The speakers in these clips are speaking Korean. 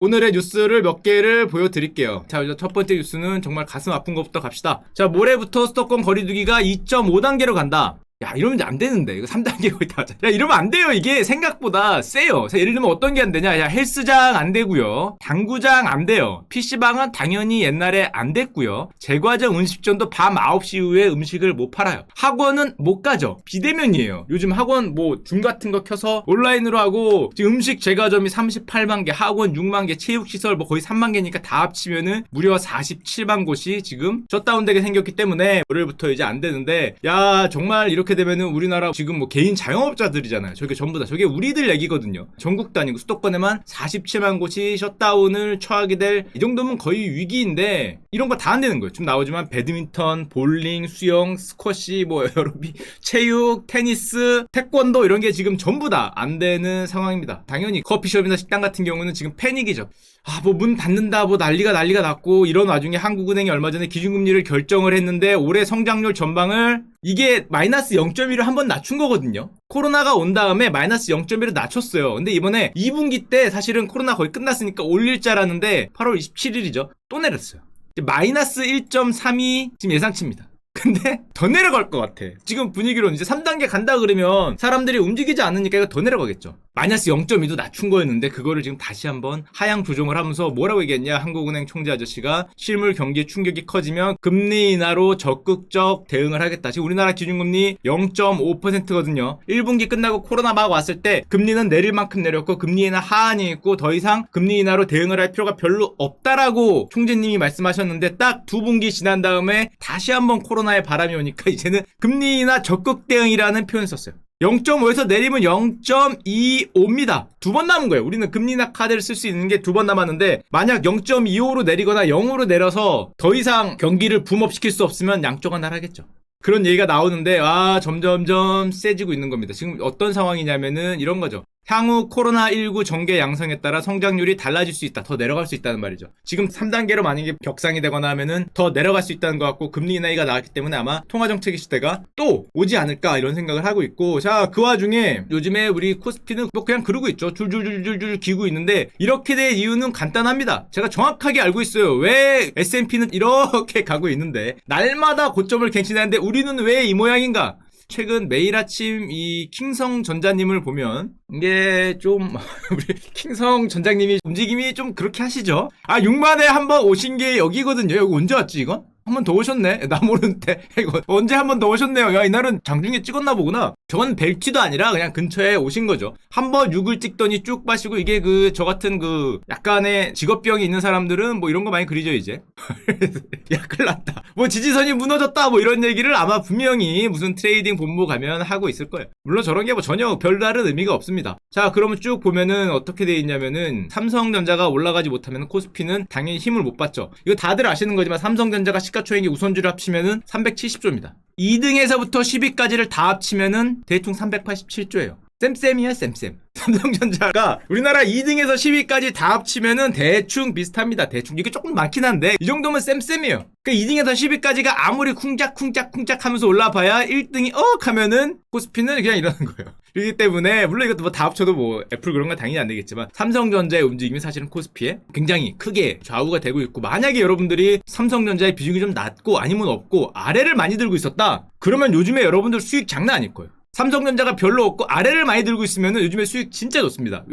오늘의 뉴스를 몇 개를 보여드릴게요. 자, 첫 번째 뉴스는 정말 가슴 아픈 것부터 갑시다. 자, 모레부터 수도권 거리두기가 2.5단계로 간다. 야, 이러면 안 되는데. 이거 3단계 거의 다. 야, 이러면 안 돼요. 이게 생각보다 세요. 자, 예를 들면 어떤 게 안 되냐. 야, 헬스장 안 되고요. 당구장 안 돼요. PC방은 당연히 옛날에 안 됐고요. 제과점 음식점도 밤 9시 이후에 음식을 못 팔아요. 학원은 못 가죠. 비대면이에요. 요즘 학원 뭐 줌 같은 거 켜서 온라인으로 하고 지금 음식 제과점이 38만 개, 학원 6만 개, 체육시설 뭐 거의 3만 개니까 다 합치면은 무려 47만 곳이 지금 셧다운되게 생겼기 때문에 월요일부터 이제 안 되는데, 야, 정말 이렇게 되면은 우리나라 지금 뭐 개인 자영업자들이잖아요. 저게 전부 다 저게 우리들 얘기거든요. 전국 단위고 수도권에만 47만 곳이 셧다운을 처하게 될, 이 정도면 거의 위기인데 이런 거 다 안 되는 거예요. 지금 나오지만 배드민턴, 볼링, 수영, 스쿼시, 뭐 여러 체육, 테니스, 태권도 이런 게 지금 전부 다 안 되는 상황입니다. 당연히 커피숍이나 식당 같은 경우는 지금 패닉이죠. 아, 뭐 문 닫는다, 뭐 난리가 났고, 이런 와중에 한국은행이 얼마 전에 기준금리를 결정을 했는데 올해 성장률 전망을, 이게 마이너스 0.1을 한번 낮춘 거거든요. 코로나가 온 다음에 마이너스 0.1을 낮췄어요. 근데 이번에 2분기 때 사실은 코로나 거의 끝났으니까 올릴 줄 알았는데 8월 27일이죠. 또 내렸어요. 마이너스 1.3이 지금 예상치입니다. 근데 더 내려갈 것 같아. 지금 분위기로는 이제 3단계 간다 그러면 사람들이 움직이지 않으니까 이거 더 내려가겠죠. 마이너스 0.2도 낮춘 거였는데 그거를 지금 다시 한번 하향 조정을 하면서 뭐라고 얘기했냐. 한국은행 총재 아저씨가 실물 경기에 충격이 커지면 금리 인하로 적극적 대응을 하겠다. 지금 우리나라 기준금리 0.5%거든요. 1분기 끝나고 코로나 막 왔을 때 금리는 내릴 만큼 내렸고 금리 인하 하한이 있고 더 이상 금리 인하로 대응을 할 필요가 별로 없다라고 총재님이 말씀하셨는데, 딱 2분기 지난 다음에 다시 한번 코로나의 바람이 오니까 이제는 금리 인하 적극 대응이라는 표현을 썼어요. 0.5에서 내리면 0.25입니다. 두 번 남은 거예요. 우리는 금리 인하 카드를 쓸 수 있는 게 두 번 남았는데, 만약 0.25로 내리거나 0으로 내려서 더 이상 경기를 붐업시킬 수 없으면 양쪽 하나를 하겠죠. 그런 얘기가 나오는데, 점점점 세지고 있는 겁니다. 지금 어떤 상황이냐면은 이런 거죠. 향후 코로나19 전개 양상에 따라 성장률이 달라질 수 있다. 더 내려갈 수 있다는 말이죠. 지금 3단계로 만약에 격상이 되거나 하면은 더 내려갈 수 있다는 것 같고, 금리 인하가 나왔기 때문에 아마 통화정책의 시대가 또 오지 않을까 이런 생각을 하고 있고, 자, 그 와중에 요즘에 우리 코스피는 뭐 그냥 그러고 있죠. 줄줄줄줄줄 기고 있는데, 이렇게 될 이유는 간단합니다. 제가 정확하게 알고 있어요. 왜 S&P는 이렇게 가고 있는데 날마다 고점을 갱신하는데 우리는 왜 이 모양인가? 최근 매일 아침 이 킹성 전자님을 보면 이게 좀 우리 킹성 전장님이 움직임이 좀 그렇게 하시죠. 6만에 한번 오신 게 여기거든요. 여기 언제 왔지 이건? 한 번 더 오셨네. 나 모르는데 이거 언제 한 번 더 오셨네요. 야, 이날은 장중에 찍었나 보구나. 저건 벨트도 아니라 그냥 근처에 오신 거죠. 한 번 6을 찍더니 쭉 빠시고, 이게 저 같은 약간의 직업병이 있는 사람들은 뭐 이런 거 많이 그리죠 이제. 야, 큰일 났다. 뭐 지지선이 무너졌다 뭐 이런 얘기를 아마 분명히 무슨 트레이딩 본부 가면 하고 있을 거예요. 물론 저런 게 뭐 전혀 별다른 의미가 없습니다. 자, 그러면 쭉 보면은 어떻게 돼 있냐면은, 삼성전자가 올라가지 못하면 코스피는 당연히 힘을 못 받죠. 이거 다들 아시는 거지만 삼성전자가 시가총액이 우선주를 합치면은 370조입니다. 2등에서부터 10위까지를 다 합치면은 대충 387조예요. 쌤쌤이야, 쌤쌤. 삼성전자가 우리나라 2등에서 10위까지 다 합치면은 대충 비슷합니다. 대충. 이게 조금 많긴 한데 이 정도면 쌤쌤이에요. 그러니까 2등에서 10위까지가 아무리 쿵짝쿵짝 하면서 올라봐야 1등이 하면은 코스피는 그냥 이러는 거예요. 그렇기 때문에 물론 이것도 뭐 다 합쳐도 뭐 애플 그런 건 당연히 안 되겠지만, 삼성전자의 움직임이 사실은 코스피에 굉장히 크게 좌우가 되고 있고, 만약에 여러분들이 삼성전자의 비중이 좀 낮고 아니면 없고 아래를 많이 들고 있었다, 그러면 요즘에 여러분들 수익 장난 아닐 거예요. 삼성전자가 별로 없고 아래를 많이 들고 있으면은 요즘에 수익 진짜 좋습니다.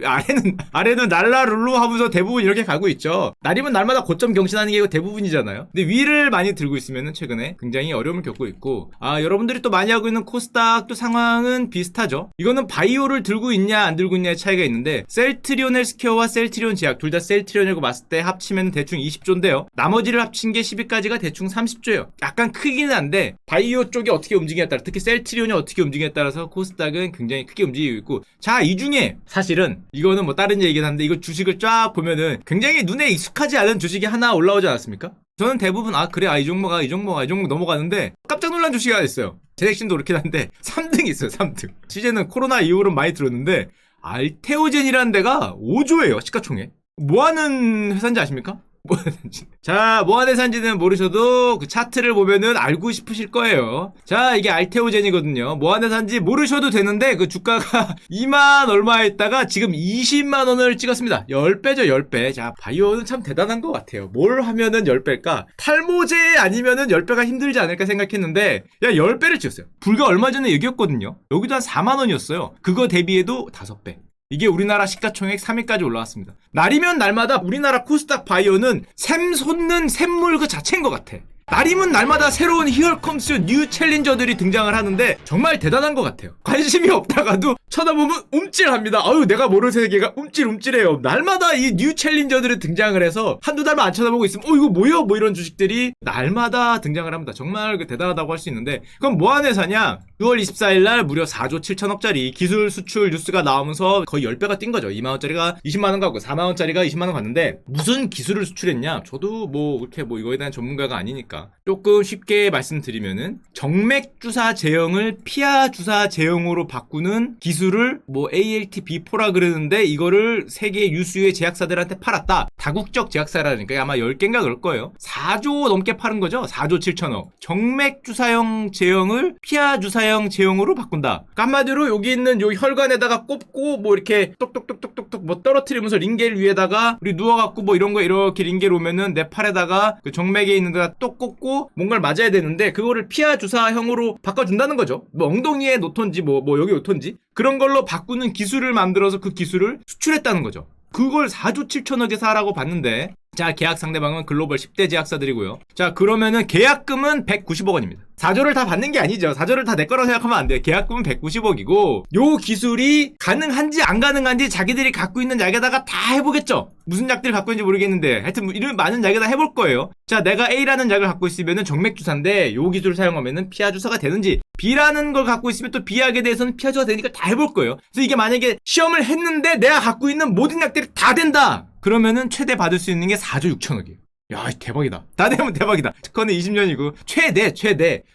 아래는 날라룰루 하면서 대부분 이렇게 가고 있죠. 날이면 날마다 고점 경신하는 게 대부분이잖아요. 근데 위를 많이 들고 있으면은 최근에 굉장히 어려움을 겪고 있고, 여러분들이 또 많이 하고 있는 코스닥도 상황은 비슷하죠. 이거는 바이오를 들고 있냐 안 들고 있냐의 차이가 있는데, 셀트리온 헬스케어와 셀트리온 제약 둘 다 셀트리온이라고 봤을 때 합치면 대충 20조인데요. 나머지를 합친 게 10위까지가 대충 30조예요. 약간 크기는 한데 바이오 쪽이 어떻게 움직이냐에 따라, 특히 셀트리온이 어떻게 움직이냐에 따라서 코스닥은 굉장히 크게 움직이고 있고, 자, 이 중에 사실은 이거는 뭐 다른 얘기긴 한데, 이거 주식을 쫙 보면은 굉장히 눈에 익숙하지 않은 주식이 하나 올라오지 않았습니까? 저는 대부분 이 종목 넘어가는데, 깜짝 놀란 주식이 하나 있어요. 제 핵심도 그렇긴 한데 3등 있어요. 3등. 시제는 코로나 이후로는 많이 들었는데, 알테오젠이라는 데가 5조예요 시가총액. 뭐하는 회사인지 아십니까? 뭐하는지. 자, 뭐하는 산지는 모르셔도 그 차트를 보면은 알고 싶으실 거예요. 자, 이게 알테오젠이거든요. 뭐하는 산지 모르셔도 되는데 그 주가가 2만 얼마에 있다가 지금 20만 원을 찍었습니다. 10배죠, 10배. 자, 바이오는 참 대단한 것 같아요. 뭘 하면은 10배일까? 탈모제 아니면은 10배가 힘들지 않을까 생각했는데 야, 10배를 찍었어요. 불과 얼마 전에 얘기했거든요. 여기도 한 4만 원이었어요. 그거 대비해도 5배. 이게 우리나라 시가총액 3위까지 올라왔습니다. 날이면 날마다 우리나라 코스닥 바이오는 샘 솟는 샘물 그 자체인 것 같아. 날이면 날마다 새로운 히어컴스 뉴 챌린저들이 등장을 하는데 정말 대단한 것 같아요. 관심이 없다가도 쳐다보면 움찔합니다. 아유, 내가 모르는 세계가 움찔움찔해요. 날마다 이 뉴 챌린저들이 등장을 해서 한두 달만 안 쳐다보고 있으면 이거 뭐예요? 뭐 이런 주식들이 날마다 등장을 합니다. 정말 대단하다고 할 수 있는데 그럼 뭐 하는 회사냐? 6월 24일 날 무려 4조 7천억짜리 기술 수출 뉴스가 나오면서 거의 10배가 뛴 거죠. 2만원짜리가 20만원 가고 4만원짜리가 20만원 갔는데 무슨 기술을 수출했냐? 저도 뭐 그렇게 뭐 이거에 대한 전문가가 아니니까 조금 쉽게 말씀드리면은 정맥 주사 제형을 피하 주사 제형으로 바꾸는 기술을 뭐 ALT-B4라 그러는데 이거를 세계 유수의 제약사들한테 팔았다. 다국적 제약사라니까 아마 10개인가 그럴 거예요. 4조 넘게 파는 거죠. 4조 7천억. 정맥 주사형 제형을 피하 주사형 제형으로 바꾼다. 그러니까 한마디로 여기 있는 요 혈관에다가 꼽고 뭐 이렇게 똑똑똑똑똑똑 뭐 떨어뜨리면서 링겔 위에다가 우리 누워갖고 뭐 이런 거 이렇게 링겔 오면은 내 팔에다가 그 정맥에 있는 데다 똑 꽂고 뭔가를 맞아야 되는데 그거를 피하 주사형으로 바꿔준다는 거죠. 뭐 엉덩이에 놓던지 뭐 여기 놓던지 그런 걸로 바꾸는 기술을 만들어서 그 기술을 수출했다는 거죠. 그걸 4조 7천억에 사라고 봤는데 자, 계약 상대방은 글로벌 10대 제약사들이고요. 자, 그러면은 계약금은 190억 원입니다. 4조를 다 받는 게 아니죠. 4조를 다 내 거라고 생각하면 안 돼요. 계약금은 190억이고 요 기술이 가능한지 안 가능한지 자기들이 갖고 있는 약에다가 다 해보겠죠. 무슨 약들을 갖고 있는지 모르겠는데 하여튼 이런 많은 약에다 해볼 거예요. 자, 내가 A라는 약을 갖고 있으면은 정맥주사인데 요 기술을 사용하면은 피하주사가 되는지 B라는 걸 갖고 있으면 또 B약에 대해서는 피하주사가 되니까 다 해볼 거예요. 그래서 이게 만약에 시험을 했는데 내가 갖고 있는 모든 약들이 다 된다. 그러면은 최대 받을 수 있는 게 4조 6천억이에요. 야, 대박이다. 다 되면 대박이다. 특허는 20년이고 최대.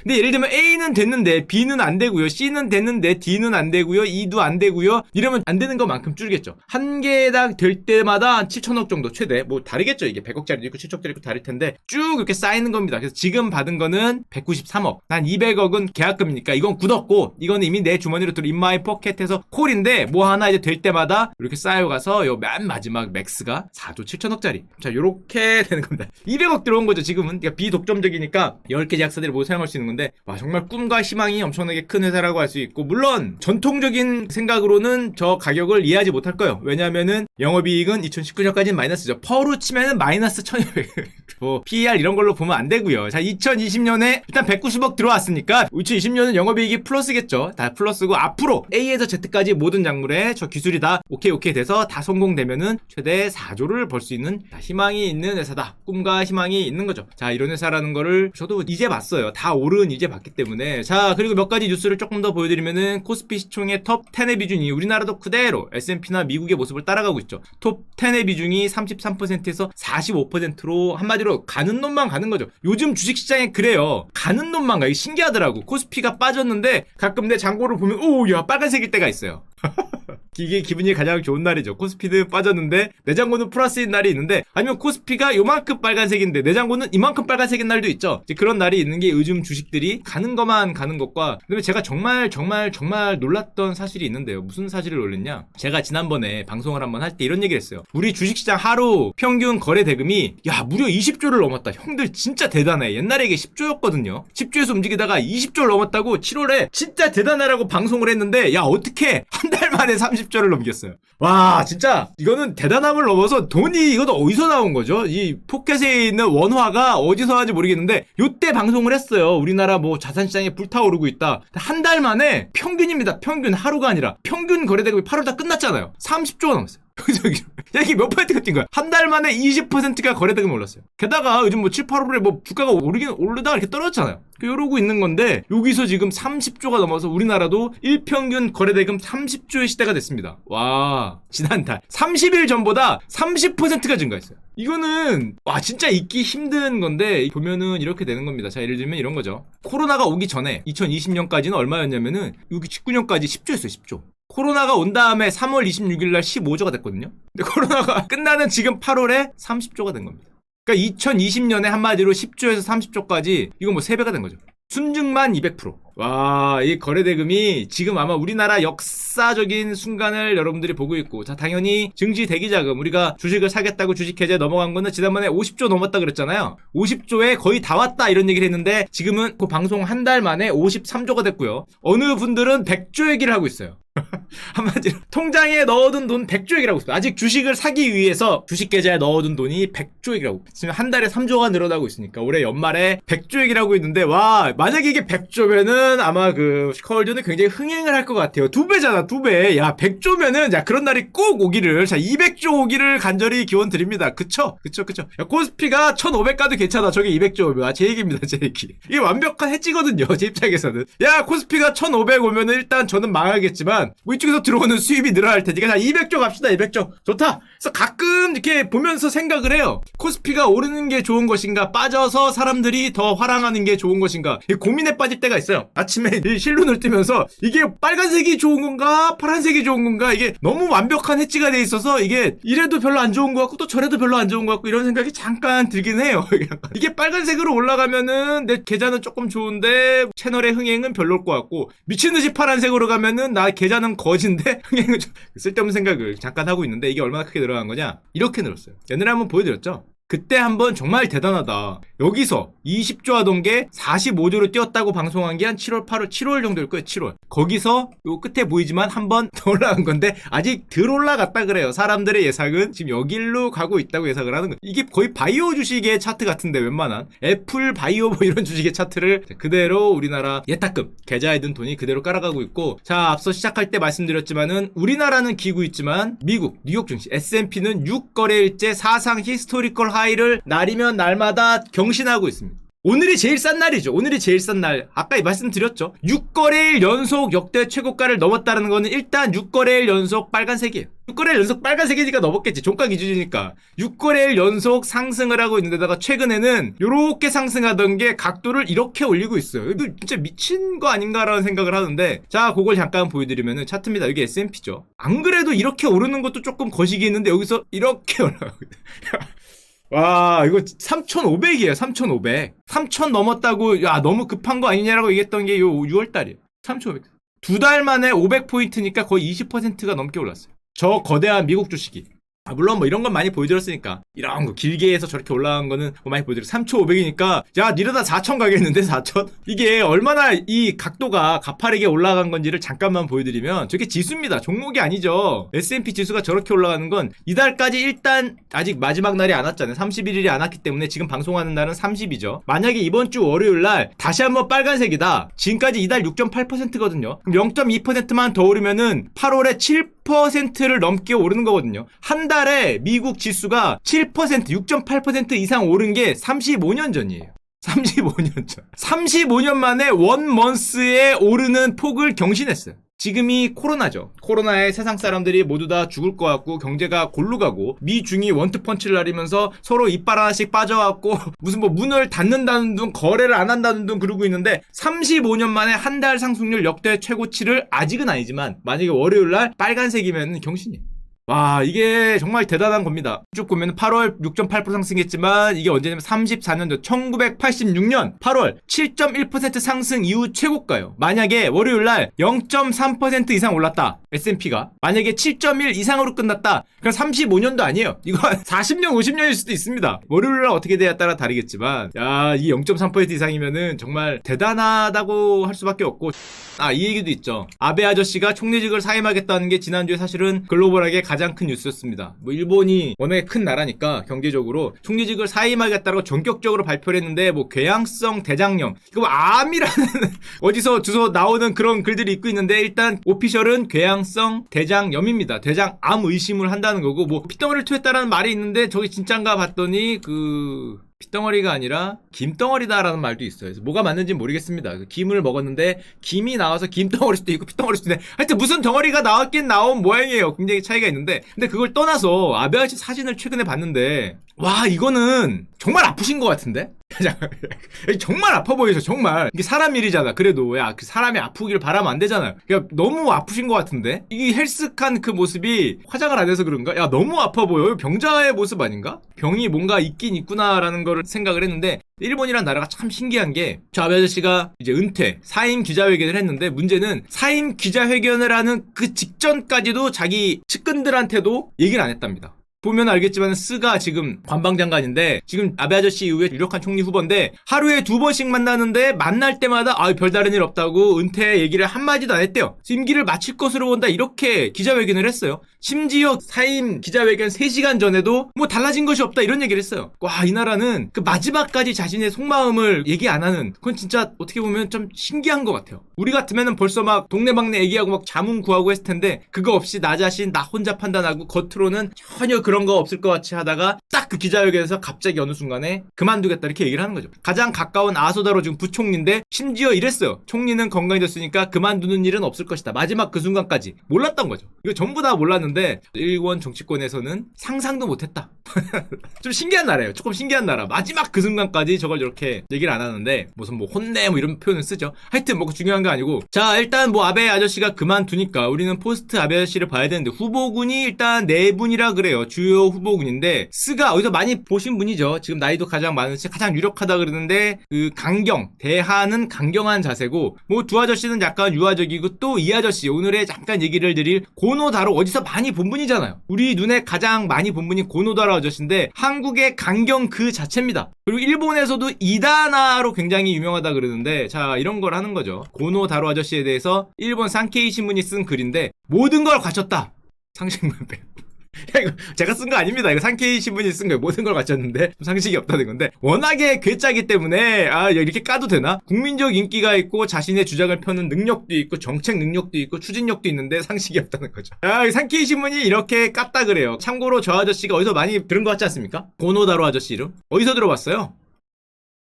근데 예를 들면 A는 됐는데 B는 안 되고요. C는 됐는데 D는 안 되고요. E도 안 되고요. 이러면 안 되는 것만큼 줄겠죠. 한 개당 될 때마다 한 7천억 정도 최대. 뭐 다르겠죠. 이게 100억짜리도 있고 7천억짜리 있고 다를 텐데 쭉 이렇게 쌓이는 겁니다. 그래서 지금 받은 거는 193억. 한 200억은 계약금이니까 이건 굳었고 이건 이미 내 주머니로 들어 인마이 포켓에서 콜인데 뭐 하나 이제 될 때마다 이렇게 쌓여가서 요 맨 마지막 맥스가 4조 7천억짜리. 자, 요렇게 되는 겁니다. 200억 들어온 거죠, 지금은. 그러니까 비독점적이니까 10개 제약사들이 모두 사용할 수 있는 건데, 와, 정말 꿈과 희망이 엄청나게 큰 회사라고 할 수 있고, 물론, 전통적인 생각으로는 저 가격을 이해하지 못할 거예요. 왜냐면은, 영업이익은 2019년까지는 마이너스죠. 퍼로 치면은 마이너스 1200. 뭐, PER 이런 걸로 보면 안 되고요. 자, 2020년에 일단 190억 들어왔으니까, 2020년은 영업이익이 플러스겠죠. 다 플러스고, 앞으로 A에서 Z까지 모든 작물에 저 기술이 다 오케이 돼서 다 성공되면은, 최대 4조를 벌 수 있는 희망이 있는 회사다. 꿈과 희망이 있는 거죠. 자, 이런 회사라는 거를 저도 이제 봤어요. 다 오른 이제 봤기 때문에. 자, 그리고 몇 가지 뉴스를 조금 더 보여드리면은 코스피 시총의 톱 10의 비중이 우리나라도 그대로 S&P나 미국의 모습을 따라가고 있죠. 톱 10의 비중이 33%에서 45%로 한마디로 가는 놈만 가는 거죠. 요즘 주식시장에 그래요. 가는 놈만 가. 이게 신기하더라고. 코스피가 빠졌는데 가끔 내 잔고를 보면 오, 야, 빨간색일 때가 있어요. 이게 기분이 가장 좋은 날이죠. 코스피는 빠졌는데 내장고는 플러스인 날이 있는데 아니면 코스피가 요만큼 빨간색인데 내장고는 이만큼 빨간색인 날도 있죠. 이제 그런 날이 있는 게 요즘 주식들이 가는 것만 가는 것과 그다음에 제가 정말 놀랐던 사실이 있는데요. 무슨 사실을 놀랬냐? 제가 지난번에 방송을 한번 할 때 이런 얘기를 했어요. 우리 주식시장 하루 평균 거래 대금이 야 무려 20조를 넘었다. 형들 진짜 대단해. 옛날에 이게 10조였거든요. 10조에서 움직이다가 20조를 넘었다고 7월에 진짜 대단하라고 방송을 했는데 야 어떻게 한 달 만에 30조를 넘겼어요. 와 진짜 이거는 대단함을 넘어서 돈이 이것도 어디서 나온 거죠? 이 포켓에 있는 원화가 어디서 나는지 모르겠는데 요때 방송을 했어요. 우리나라 뭐 자산시장에 불타오르고 있다. 한 달 만에 평균입니다. 평균 하루가 아니라 평균 거래대금이 8월 다 끝났잖아요. 30조가 넘었어요. 이게 몇 퍼센트가 뛴 거야? 한 달 만에 20%가 거래대금이 올랐어요. 게다가 요즘 뭐 7, 8월에 뭐 주가가 오르다가 이렇게 떨어졌잖아요. 이러고 있는 건데 여기서 지금 30조가 넘어서 우리나라도 일평균 거래대금 30조의 시대가 됐습니다. 와 지난달 30일 전보다 30%가 증가했어요. 이거는 와 진짜 잊기 힘든 건데 보면은 이렇게 되는 겁니다. 자 예를 들면 이런 거죠. 코로나가 오기 전에 2020년까지는 얼마였냐면은 여기 19년까지 10조였어요. 10조. 코로나가 온 다음에 3월 26일 날 15조가 됐거든요. 근데 코로나가 끝나는 지금 8월에 30조가 된 겁니다. 그러니까 2020년에 한마디로 10조에서 30조까지 이거 뭐 3배가 된 거죠. 순증만 200%. 와, 이 거래대금이 지금 아마 우리나라 역사적인 순간을 여러분들이 보고 있고, 자, 당연히 증시 대기자금, 우리가 주식을 사겠다고 주식계좌에 넘어간 거는 지난번에 50조 넘었다 그랬잖아요. 50조에 거의 다 왔다 이런 얘기를 했는데, 지금은 그 방송 한 달 만에 53조가 됐고요. 어느 분들은 100조 얘기를 하고 있어요. 한마디로 통장에 넣어둔 돈 100조 얘기를 하고 있어요. 아직 주식을 사기 위해서 주식계좌에 넣어둔 돈이 100조 얘기를 하고, 지금 한 달에 3조가 늘어나고 있으니까 올해 연말에 100조 얘기를 하고 있는데, 와, 만약에 이게 100조면은 아마 그 시커월드는 굉장히 흥행을 할 것 같아요. 2배잖아, 2배. 야, 100조면은, 자, 그런 날이 꼭 오기를, 자, 200조 오기를 간절히 기원 드립니다. 그쵸? 야, 코스피가 1500 가도 괜찮아. 저게 200조. 아, 제 얘기입니다, 제 얘기. 이게 완벽한 해지거든요, 제 입장에서는. 야, 코스피가 1500 오면은 일단 저는 망하겠지만, 뭐 이쪽에서 들어오는 수입이 늘어날 테니까, 자, 200조 갑시다, 200조. 좋다. 그래서 가끔 이렇게 보면서 생각을 해요. 코스피가 오르는 게 좋은 것인가, 빠져서 사람들이 더 화랑하는 게 좋은 것인가, 고민에 빠질 때가 있어요. 아침에 실눈을 뜨면서 이게 빨간색이 좋은 건가 파란색이 좋은 건가, 이게 너무 완벽한 해지가 돼 있어서 이게 이래도 별로 안 좋은 것 같고 또 저래도 별로 안 좋은 것 같고 이런 생각이 잠깐 들긴 해요. 이게 빨간색으로 올라가면은 내 계좌는 조금 좋은데 채널의 흥행은 별로일 것 같고, 미친듯이 파란색으로 가면은 나 계좌는 거진데 흥행은 좀 쓸데없는 생각을 잠깐 하고 있는데, 이게 얼마나 크게 늘어난 거냐, 이렇게 늘었어요. 옛날에 한번 보여드렸죠. 그때 한번 정말 대단하다. 여기서 20조 하던 게 45조로 뛰었다고 방송한 게 한 7월, 8월, 7월 정도일 거예요. 7월. 거기서 요 끝에 보이지만 한 번 더 올라간 건데 아직 덜 올라갔다 그래요. 사람들의 예상은 지금 여길로 가고 있다고 예상을 하는 거예요. 이게 거의 바이오 주식의 차트 같은데, 웬만한 애플, 바이오 뭐 이런 주식의 차트를 그대로 우리나라 예탁금, 계좌에 든 돈이 그대로 깔아가고 있고, 자, 앞서 시작할 때 말씀드렸지만은 우리나라는 기고 있지만 미국, 뉴욕 증시, S&P는 6거래일째 사상 히스토리컬 하이를 날이면 날마다 경신하고 있습니다. 오늘이 제일 싼 날이죠. 오늘이 제일 싼 날. 아까 말씀드렸죠. 6거래일 연속 역대 최고가를 넘었다는 거는 일단 6거래일 연속 빨간색이에요. 6거래일 연속 빨간색이니까 넘었겠지. 종가 기준이니까. 6거래일 연속 상승을 하고 있는데다가 최근에는 요렇게 상승하던 게 각도를 이렇게 올리고 있어요. 이거 진짜 미친 거 아닌가라는 생각을 하는데, 자, 그걸 잠깐 보여드리면은 차트입니다. 여기 S&P죠. 안 그래도 이렇게 오르는 것도 조금 거시기 있는데 여기서 이렇게 올라가고 있어요. 와, 이거 3,500이에요. 3,500. 3,000 넘었다고, 야, 너무 급한 거 아니냐라고 얘기했던 게 요 6월달이에요. 3,500. 2달 만에 500포인트니까 거의 20%가 넘게 올랐어요. 저 거대한 미국 주식이. 아, 물론 뭐 이런 건 많이 보여드렸으니까, 이런 거 길게 해서 저렇게 올라간 거는 뭐 많이 보여드렸어요. 3,500이니까 야, 이러다 4,000 가겠는데, 4,000? 이게 얼마나 이 각도가 가파르게 올라간 건지를 잠깐만 보여드리면, 저게 지수입니다. 종목이 아니죠. S&P 지수가 저렇게 올라가는 건 이달까지 일단 아직 마지막 날이 안 왔잖아요. 31일이 안 왔기 때문에 지금 방송하는 날은 30이죠. 만약에 이번 주 월요일 날 다시 한번 빨간색이다. 지금까지 이달 6.8%거든요. 그럼 0.2%만 더 오르면은 8월에 7%를 넘게 오르는 거거든요. 한 달에 미국 지수가 7%, 6.8% 이상 오른 게 35년 전이에요. 35년 전. 35년 만에 원먼스에 오르는 폭을 경신했어요. 지금이 코로나죠. 코로나에 세상 사람들이 모두 다 죽을 것 같고 경제가 골로 가고 미중이 원투펀치를 날리면서 서로 이빨 하나씩 빠져갖고 무슨 뭐 문을 닫는다는 둥 거래를 안 한다는 둥 그러고 있는데, 35년 만에 한 달 상승률 역대 최고치를 아직은 아니지만 만약에 월요일날 빨간색이면 경신이에요. 와, 이게 정말 대단한 겁니다. 쭉 보면 8월 6.8% 상승했지만 이게 언제냐면 34년 전 1986년 8월 7.1% 상승 이후 최고가요. 만약에 월요일날 0.3% 이상 올랐다, S&P가 만약에 7.1 이상으로 끝났다, 그럼 35년도 아니에요. 이거 40년 50년일 수도 있습니다. 월요일날 어떻게 돼야 따라 다르겠지만, 야, 이 0.3% 이상이면은 정말 대단하다고 할 수밖에 없고. 아, 이 얘기도 있죠. 아베 아저씨가 총리직을 사임하겠다는 게 지난주에 사실은 글로벌하게 가장 큰 뉴스였습니다. 뭐 일본이 워낙에 큰 나라니까 경제적으로 총리직을 사임하겠다고 전격적으로 발표를 했는데, 뭐 궤양성 대장염, 이거 뭐 암이라는 어디서 주소 나오는 그런 글들이 있고 있는데, 일단 오피셜은 궤양성 대장염입니다. 대장암 의심을 한다는 거고, 뭐 핏덩어리를 토했다라는 말이 있는데 저게 진짠가 봤더니 핏덩어리가 아니라 김덩어리다라는 말도 있어요. 그래서 뭐가 맞는지 모르겠습니다. 김을 먹었는데 김이 나와서 김덩어리 수도 있고 핏덩어리 수도 있는데, 하여튼 무슨 덩어리가 나왔긴 나온 모양이에요. 굉장히 차이가 있는데, 근데 그걸 떠나서 아베 아저씨 사진을 최근에 봤는데, 와, 이거는 정말 아프신 것 같은데? 정말 아파 보여서 정말 이게 사람 일이잖아. 그래도 야 그 사람이 아프길 바라면 안 되잖아요. 야 너무 아프신 것 같은데 이 헬스한 그 모습이 화장을 안 해서 그런가? 야 너무 아파 보여. 병자의 모습 아닌가? 병이 뭔가 있긴 있구나라는 거를 생각을 했는데 일본이란 나라가 참 신기한 게 저 아베 아저씨가 이제 은퇴 사임 기자회견을 했는데 문제는 사임 기자회견을 하는 그 직전까지도 자기 측근들한테도 얘기를 안 했답니다. 보면 알겠지만 스가 지금 관방장관인데 지금 아베 아저씨 이후에 유력한 총리 후보인데 하루에 2번씩 만나는데 만날 때마다 별다른 일 없다고 은퇴 얘기를 한마디도 안 했대요. 임기를 마칠 것으로 본다 이렇게 기자회견을 했어요. 심지어 사임 기자회견 3시간 전에도 뭐 달라진 것이 없다 이런 얘기를 했어요. 와, 이 나라는 그 마지막까지 자신의 속마음을 얘기 안 하는 그건 진짜 어떻게 보면 좀 신기한 것 같아요. 우리 같으면은 벌써 막 동네방네 얘기하고 막 자문 구하고 했을 텐데 그거 없이 나 자신 나 혼자 판단하고 겉으로는 전혀 그런 거 없을 것 같이 하다가 딱 그 기자회견에서 갑자기 어느 순간에 그만두겠다 이렇게 얘기를 하는 거죠. 가장 가까운 아소다로 지금 부총리인데 심지어 이랬어요. 총리는 건강해졌으니까 그만두는 일은 없을 것이다. 마지막 그 순간까지 몰랐던 거죠. 이거 전부 다 몰랐는데 일본 정치권에서는 상상도 못했다. 좀 신기한 나라예요. 조금 신기한 나라. 마지막 그 순간까지 저걸 이렇게 얘기를 안 하는데 무슨 뭐 혼내 뭐 이런 표현을 쓰죠. 하여튼 뭐 중요한 거 아니고 자 일단 뭐 아베 아저씨가 그만두니까 우리는 포스트 아베 아저씨를 봐야 되는데 후보군이 일단 4분이라 그래요. 주요 후보군인데 스가 어디서 많이 보신 분이죠. 지금 나이도 가장 많으시 가장 유력하다 그러는데 그 강경 대하는 강경한 자세고 뭐 두 아저씨는 약간 유아적이고 또 이 아저씨 오늘의 잠깐 얘기를 드릴 고노다로 어디서 많이 본 분이잖아요. 우리 눈에 가장 많이 본 분이 고노다로 아저씨인데 한국의 강경 그 자체입니다. 그리고 일본에서도 이다나로 굉장히 유명하다 그러는데 자 이런 걸 하는 거죠. 고노다로 아저씨에 대해서 일본 산케이 신문이 쓴 글인데 모든 걸 갖췄다. 상식만 빼. 야, 이거 제가 쓴 거 아닙니다. 이거 산케이 신문이 쓴 거예요. 모든 걸 갖췄는데 상식이 없다는 건데 워낙에 괴짜기 때문에 이렇게 까도 되나? 국민적 인기가 있고 자신의 주장을 펴는 능력도 있고 정책 능력도 있고 추진력도 있는데 상식이 없다는 거죠. 이 산케이 신문이 이렇게 깠다 그래요. 참고로 저 아저씨가 어디서 많이 들은 것 같지 않습니까? 고노다로 아저씨 이름 어디서 들어봤어요?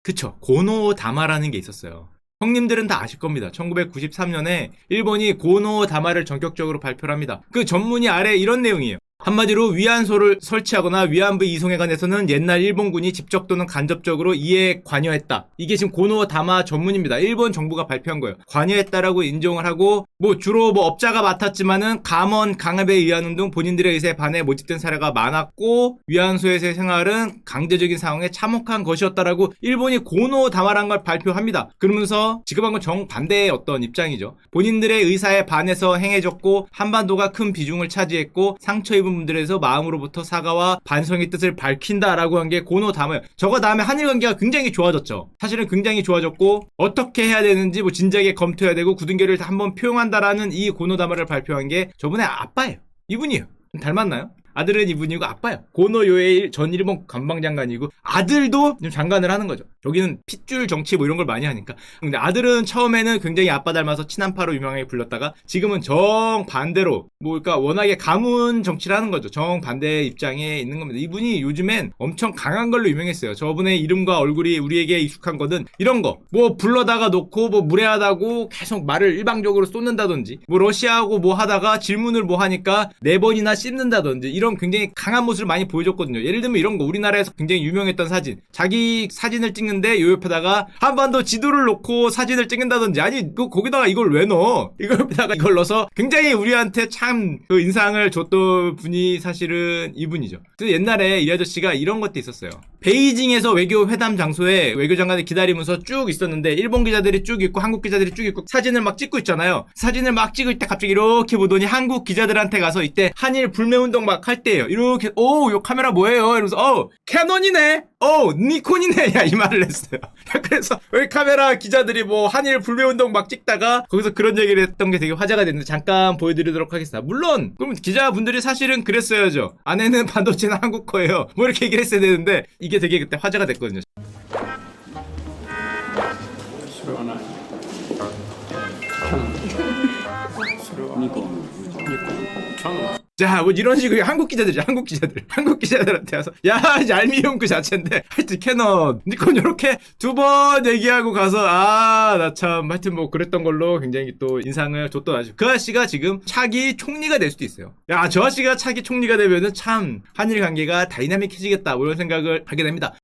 그쵸, 고노다마라는 게 있었어요. 형님들은 다 아실 겁니다. 1993년에 일본이 고노다마를 전격적으로 발표를 합니다. 그 전문의 아래 이런 내용이에요. 한마디로 위안소를 설치하거나 위안부 이송에 관해서는 옛날 일본군이 직접 또는 간접적으로 이에 관여했다. 이게 지금 고노다마 전문입니다. 일본 정부가 발표한 거예요. 관여했다라고 인정을 하고 뭐 주로 뭐 업자가 맡았지만은 감원 강압에 의하는 등 본인들의 의사에 반해 모집된 사례가 많았고 위안소에서의 생활은 강제적인 상황에 참혹한 것이었다라고 일본이 고노다마란 걸 발표합니다. 그러면서 지금 한 건 정반대의 어떤 입장이죠. 본인들의 의사에 반해서 행해졌고 한반도가 큰 비중을 차지했고 상처 입은 분들에서 마음으로부터 사과와 반성의 뜻을 밝힌다라고 한 게 고노다마예요. 저거 다음에 한일 관계가 굉장히 좋아졌죠. 사실은 굉장히 좋아졌고 어떻게 해야 되는지 뭐 진작에 검토해야 되고 굳은결을 한번 표현한다라는 이 고노다마를 발표한 게 저분의 아빠예요. 이분이에요. 닮았나요? 아들은 이분이고 아빠요. 고노요에이 전 일본 관방장관이고 아들도 지금 장관을 하는 거죠. 여기는 핏줄 정치 뭐 이런 걸 많이 하니까. 근데 아들은 처음에는 굉장히 아빠 닮아서 친한파로 유명하게 불렸다가 지금은 정반대로 뭐 그러니까 워낙에 가문 정치를 하는 거죠. 정반대의 입장에 있는 겁니다. 이분이 요즘엔 엄청 강한 걸로 유명했어요. 저분의 이름과 얼굴이 우리에게 익숙한 거는 이런 거. 뭐 불러다가 놓고 뭐 무례하다고 계속 말을 일방적으로 쏟는다든지 뭐 러시아하고 뭐 하다가 질문을 뭐 하니까 4번이나 씹는다든지 이런 굉장히 강한 모습을 많이 보여줬거든요. 예를 들면 이런 거 우리나라에서 굉장히 유명했던 사진. 자기 사진을 찍는데 요 옆에다가 한반도 지도를 놓고 사진을 찍는다든지 아니 거기다가 이걸 왜 넣어? 이걸 옆에다가 이걸 넣어서 굉장히 우리한테 참 그 인상을 줬던 분이 사실은 이분이죠. 그래서 옛날에 이 아저씨가 이런 것도 있었어요. 베이징에서 외교 회담 장소에 외교장관이 기다리면서 쭉 있었는데 일본 기자들이 쭉 있고 한국 기자들이 쭉 있고 사진을 막 찍고 있잖아요. 사진을 막 찍을 때 갑자기 이렇게 보더니 한국 기자들한테 가서 이때 한일 불매운동 막 할 때예요. 이렇게 요 카메라 뭐예요? 이러면서 캐논이네. 니콘이네. 야, 이 말을 했어요. 그래서 여기 카메라 기자들이 뭐 한일 불매운동 막 찍다가 거기서 그런 얘기를 했던 게 되게 화제가 됐는데 잠깐 보여드리도록 하겠습니다. 물론 그럼 기자분들이 사실은 그랬어야죠. 안에는 반도체는 한국 거예요. 뭐 이렇게 얘기를 했어야 되는데 이게 되게 그때 화제가 됐거든요. 자, 뭐 이런 식으로 한국 기자들한테 와서 야, 얄미운 그 자체인데 하여튼 캐논, 니콘 이렇게 2번 얘기하고 가서 나 참 하여튼 뭐 그랬던 걸로 굉장히 또 인상을 줬던 아주 그 아저씨가 지금 차기 총리가 될 수도 있어요. 야, 저 아저씨가 차기 총리가 되면은 참 한일 관계가 다이나믹해지겠다 뭐 이런 생각을 하게 됩니다.